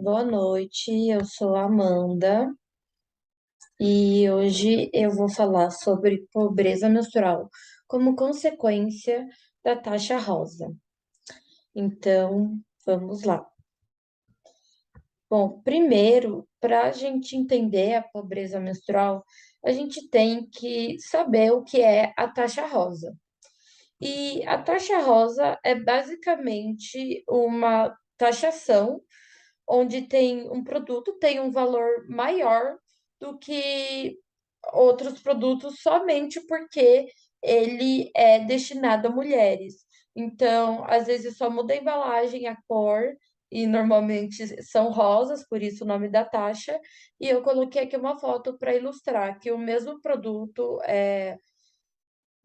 Boa noite, eu sou a Amanda e hoje eu vou falar sobre pobreza menstrual como consequência da taxa rosa. Então, vamos lá. Bom, primeiro, para a gente entender a pobreza menstrual, a gente tem que saber o que é a taxa rosa. E a taxa rosa é basicamente uma taxação onde tem um produto tem um valor maior do que outros produtos somente porque ele é destinado a mulheres. Então, às vezes só muda a embalagem, a cor, e normalmente são rosas, por isso o nome da taxa. E eu coloquei aqui uma foto para ilustrar que o mesmo produto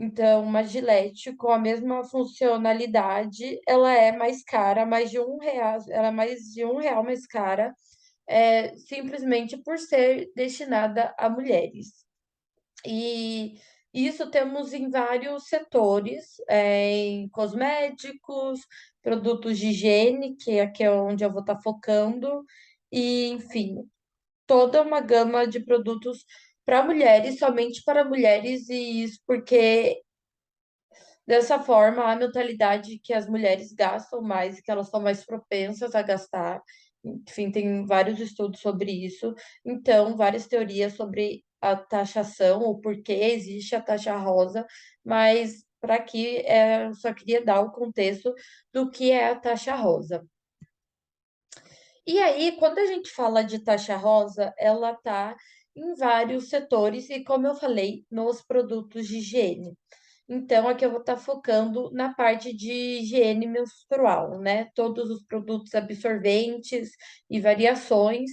então, uma Gillette com a mesma funcionalidade, ela é mais cara, mais de R$ 1, ela é mais de R$ 1 mais cara, simplesmente por ser destinada a mulheres. E isso temos em vários setores, em cosméticos, produtos de higiene, que aqui é onde eu vou estar focando, e enfim, toda uma gama de produtos para mulheres, somente para mulheres, e isso porque dessa forma, a mentalidade que as mulheres gastam mais, que elas são mais propensas a gastar. Enfim, tem vários estudos sobre isso. Então, várias teorias sobre a taxação, o porquê existe a taxa rosa, mas para aqui eu só queria dar o contexto do que é a taxa rosa. E aí, quando a gente fala de taxa rosa, ela está em vários setores e, como eu falei, nos produtos de higiene. Então, aqui eu vou estar focando na parte de higiene menstrual, né? Todos os produtos absorventes e variações,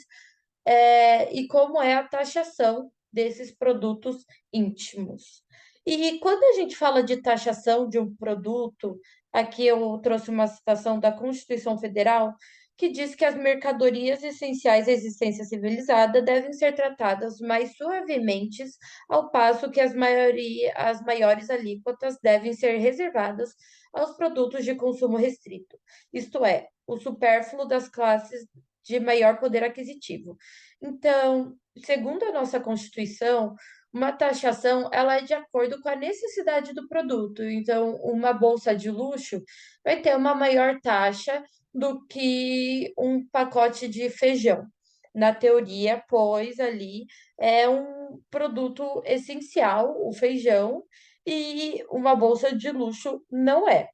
e como é a taxação desses produtos íntimos. E quando a gente fala de taxação de um produto, aqui eu trouxe uma citação da Constituição Federal que diz que as mercadorias essenciais à existência civilizada devem ser tratadas mais suavemente, ao passo que as maiores alíquotas devem ser reservadas aos produtos de consumo restrito, isto é, o supérfluo das classes de maior poder aquisitivo. Então, segundo a nossa Constituição, uma taxação ela é de acordo com a necessidade do produto. Então, uma bolsa de luxo vai ter uma maior taxa do que um pacote de feijão. Na teoria, pois ali é um produto essencial, o feijão, e uma bolsa de luxo não é.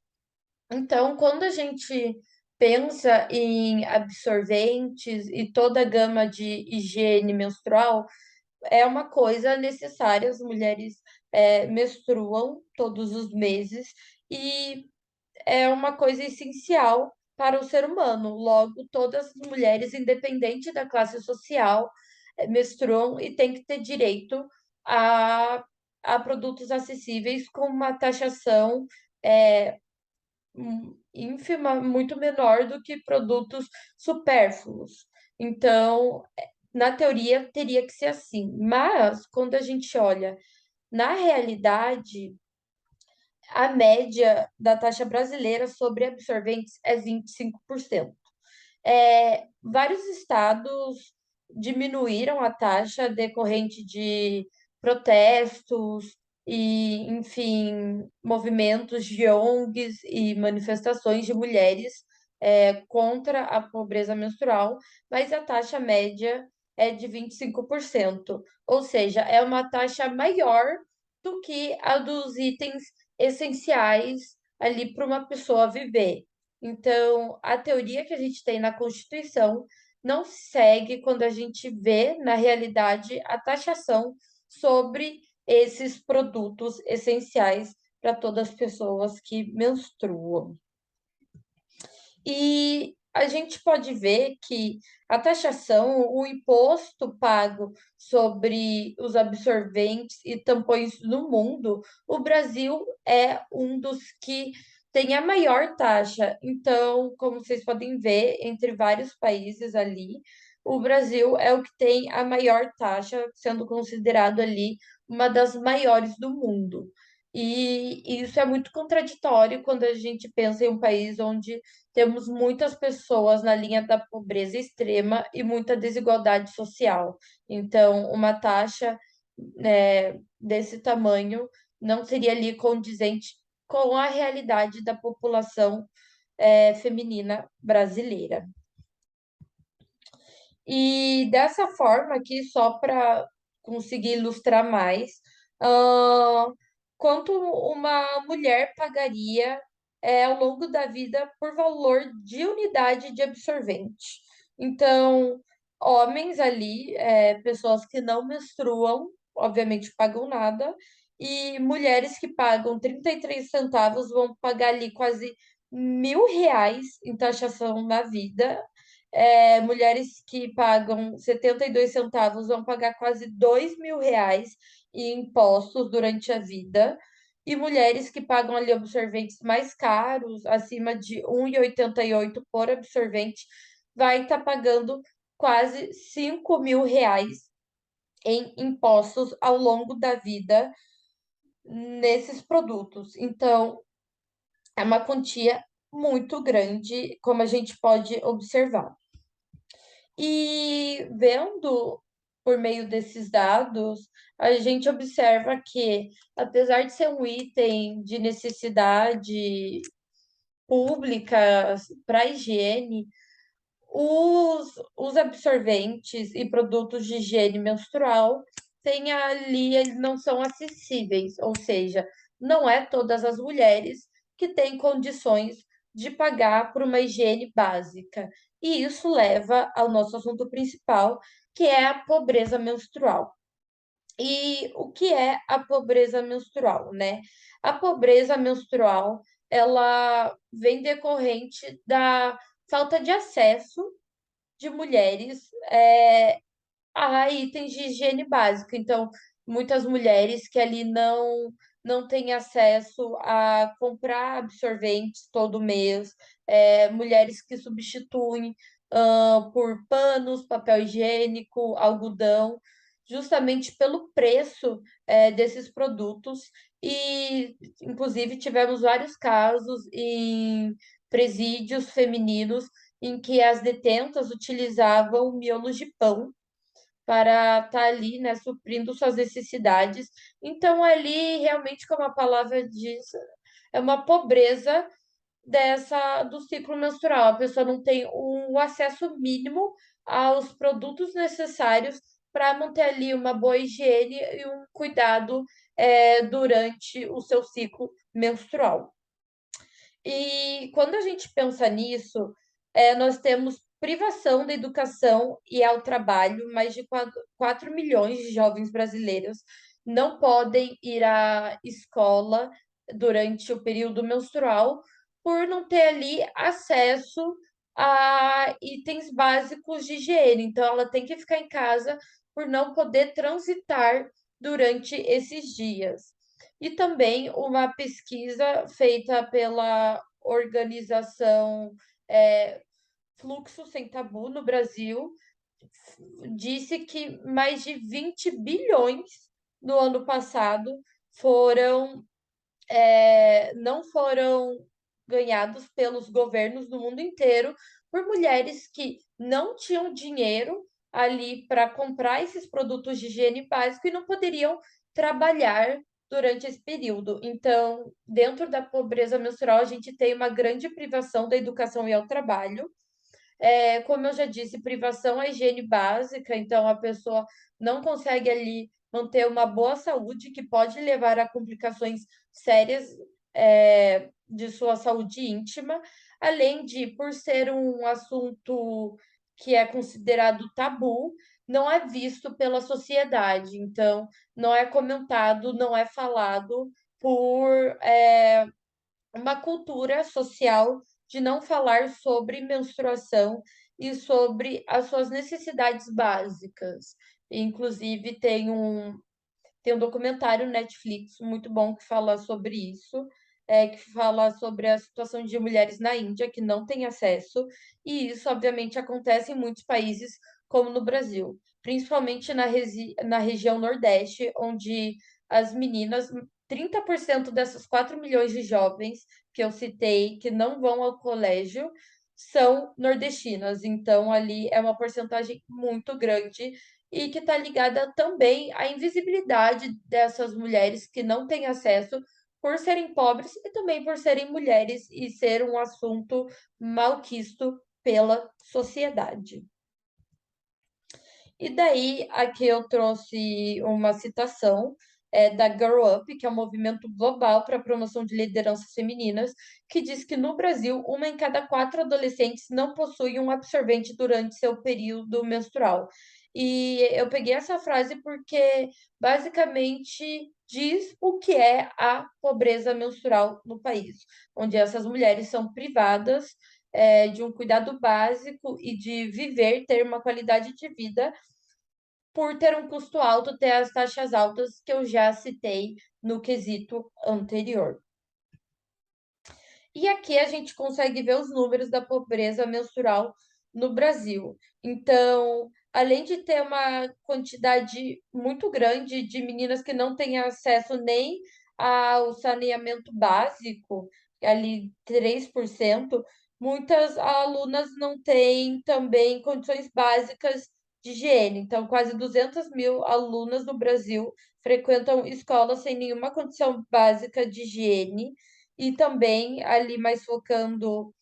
Então, quando a gente pensa em absorventes e toda a gama de higiene menstrual, é uma coisa necessária. As mulheres menstruam todos os meses e é uma coisa essencial para o ser humano. Logo, todas as mulheres, independente da classe social, menstruam e têm que ter direito a, a produtos acessíveis com uma taxação é, ínfima, muito menor do que produtos supérfluos. Então, na teoria, teria que ser assim. Mas, quando a gente olha na realidade, a média da taxa brasileira sobre absorventes é 25%. Vários estados diminuíram a taxa decorrente de protestos e, enfim, movimentos de ONGs e manifestações de mulheres contra a pobreza menstrual, mas a taxa média é de 25%, ou seja, é uma taxa maior do que a dos itens essenciais ali para uma pessoa viver. Então, a teoria que a gente tem na Constituição não segue quando a gente vê, na realidade, a taxação sobre esses produtos essenciais para todas as pessoas que menstruam. E a gente pode ver que a taxação, o imposto pago sobre os absorventes e tampões no mundo, o Brasil é um dos que tem a maior taxa. Então, como vocês podem ver, entre vários países ali, o Brasil é o que tem a maior taxa, sendo considerado ali uma das maiores do mundo. E isso é muito contraditório quando a gente pensa em um país onde temos muitas pessoas na linha da pobreza extrema e muita desigualdade social. Então, uma taxa, desse tamanho não seria ali condizente com a realidade da população, feminina brasileira. E dessa forma aqui, só para conseguir ilustrar mais, ah, quanto uma mulher pagaria, ao longo da vida por valor de unidade de absorvente. Então, homens ali, pessoas que não menstruam, obviamente pagam nada, e mulheres que pagam 33 centavos vão pagar ali quase R$ 1.000 em taxação na vida. Mulheres que pagam 72 centavos vão pagar quase R$ 2.000 em impostos durante a vida. E mulheres que pagam ali absorventes mais caros, acima de 1,88 por absorvente, vai estar pagando quase R$ 5.000 em impostos ao longo da vida nesses produtos. Então, é uma quantia muito grande, como a gente pode observar. E vendo por meio desses dados, a gente observa que, apesar de ser um item de necessidade pública para higiene, os absorventes e produtos de higiene menstrual têm ali, eles não são acessíveis, ou seja, não é todas as mulheres que têm condições de pagar por uma higiene básica. E isso leva ao nosso assunto principal, que é a pobreza menstrual. E o que é a pobreza menstrual, né? A pobreza menstrual, ela vem decorrente da falta de acesso de mulheres, a itens de higiene básica. Então, muitas mulheres que ali não têm acesso a comprar absorventes todo mês, mulheres que substituem por panos, papel higiênico, algodão, justamente pelo preço desses produtos. E, inclusive, tivemos vários casos em presídios femininos em que as detentas utilizavam miolos de pão para estar ali, né, suprindo suas necessidades. Então, ali, realmente, como a palavra diz, é uma pobreza do ciclo menstrual. A pessoa não tem o acesso mínimo aos produtos necessários para manter ali uma boa higiene e um cuidado, durante o seu ciclo menstrual. E quando a gente pensa nisso, nós temos privação da educação e ao trabalho. Mais de 4 milhões de jovens brasileiros não podem ir à escola durante o período menstrual por não ter ali acesso a itens básicos de higiene. Então, ela tem que ficar em casa por não poder transitar durante esses dias. E também uma pesquisa feita pela organização, Fluxo Sem Tabu no Brasil disse que mais de 20 bilhões no ano passado foram não foram ganhados pelos governos do mundo inteiro por mulheres que não tinham dinheiro ali para comprar esses produtos de higiene básico e não poderiam trabalhar durante esse período. Então, dentro da pobreza menstrual, a gente tem uma grande privação da educação e ao trabalho. Como eu já disse, privação à higiene básica, então a pessoa não consegue ali manter uma boa saúde, que pode levar a complicações sérias, de sua saúde íntima, além de, por ser um assunto que é considerado tabu, não é visto pela sociedade, então não é comentado, não é falado por uma cultura social de não falar sobre menstruação e sobre as suas necessidades básicas. Inclusive, tem um documentário Netflix muito bom que fala sobre isso, que fala sobre a situação de mulheres na Índia que não têm acesso, e isso, obviamente, acontece em muitos países, como no Brasil, principalmente na região Nordeste, onde as meninas 30% dessas 4 milhões de jovens que eu citei que não vão ao colégio são nordestinas. Então, ali é uma porcentagem muito grande e que está ligada também à invisibilidade dessas mulheres que não têm acesso por serem pobres e também por serem mulheres e ser um assunto malquisto pela sociedade. E daí, aqui eu trouxe uma citação da Girl Up, que é um movimento global para a promoção de lideranças femininas, que diz que no Brasil, uma em cada 4 adolescentes não possui um absorvente durante seu período menstrual. E eu peguei essa frase porque basicamente diz o que é a pobreza menstrual no país, onde essas mulheres são privadas de um cuidado básico e de viver, ter uma qualidade de vida por ter um custo alto, ter as taxas altas que eu já citei no quesito anterior. E aqui a gente consegue ver os números da pobreza menstrual no Brasil. Então, além de ter uma quantidade muito grande de meninas que não têm acesso nem ao saneamento básico, ali 3%, muitas alunas não têm também condições básicas de higiene. Então, quase 200 mil alunas no Brasil frequentam escolas sem nenhuma condição básica de higiene e também ali mais focando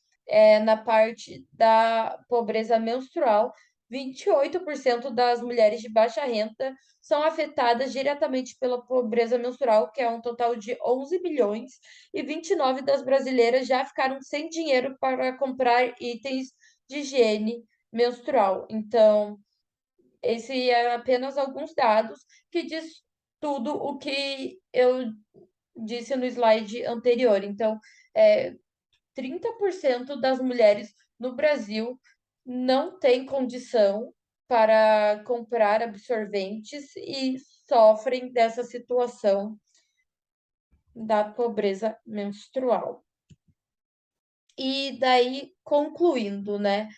na parte da pobreza menstrual, 28% das mulheres de baixa renda são afetadas diretamente pela pobreza menstrual, que é um total de 11 bilhões, e 29 das brasileiras já ficaram sem dinheiro para comprar itens de higiene menstrual. Então, esse é apenas alguns dados que diz tudo o que eu disse no slide anterior. Então, 30% das mulheres no Brasil não têm condição para comprar absorventes e sofrem dessa situação da pobreza menstrual. E daí, concluindo, né?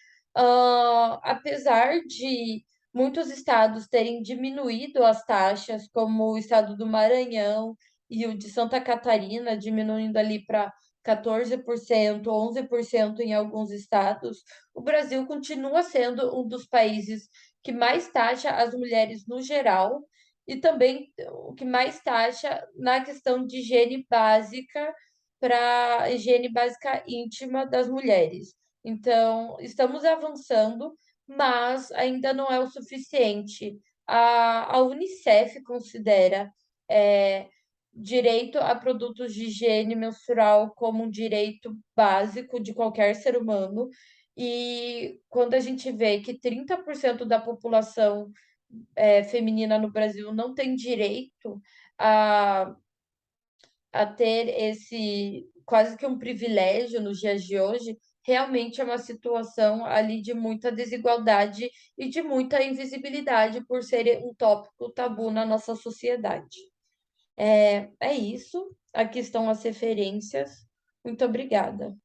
Apesar de muitos estados terem diminuído as taxas, como o estado do Maranhão e o de Santa Catarina, diminuindo ali para 14%, 11% em alguns estados, o Brasil continua sendo um dos países que mais taxa as mulheres no geral e também o que mais taxa na questão de higiene básica para a higiene básica íntima das mulheres. Então, estamos avançando, mas ainda não é o suficiente. A Unicef considera direito a produtos de higiene menstrual como um direito básico de qualquer ser humano. E quando a gente vê que 30% da população feminina no Brasil não tem direito a ter esse quase que um privilégio nos dias de hoje, realmente é uma situação ali de muita desigualdade e de muita invisibilidade por ser um tópico tabu na nossa sociedade. É isso. Aqui estão as referências. Muito obrigada.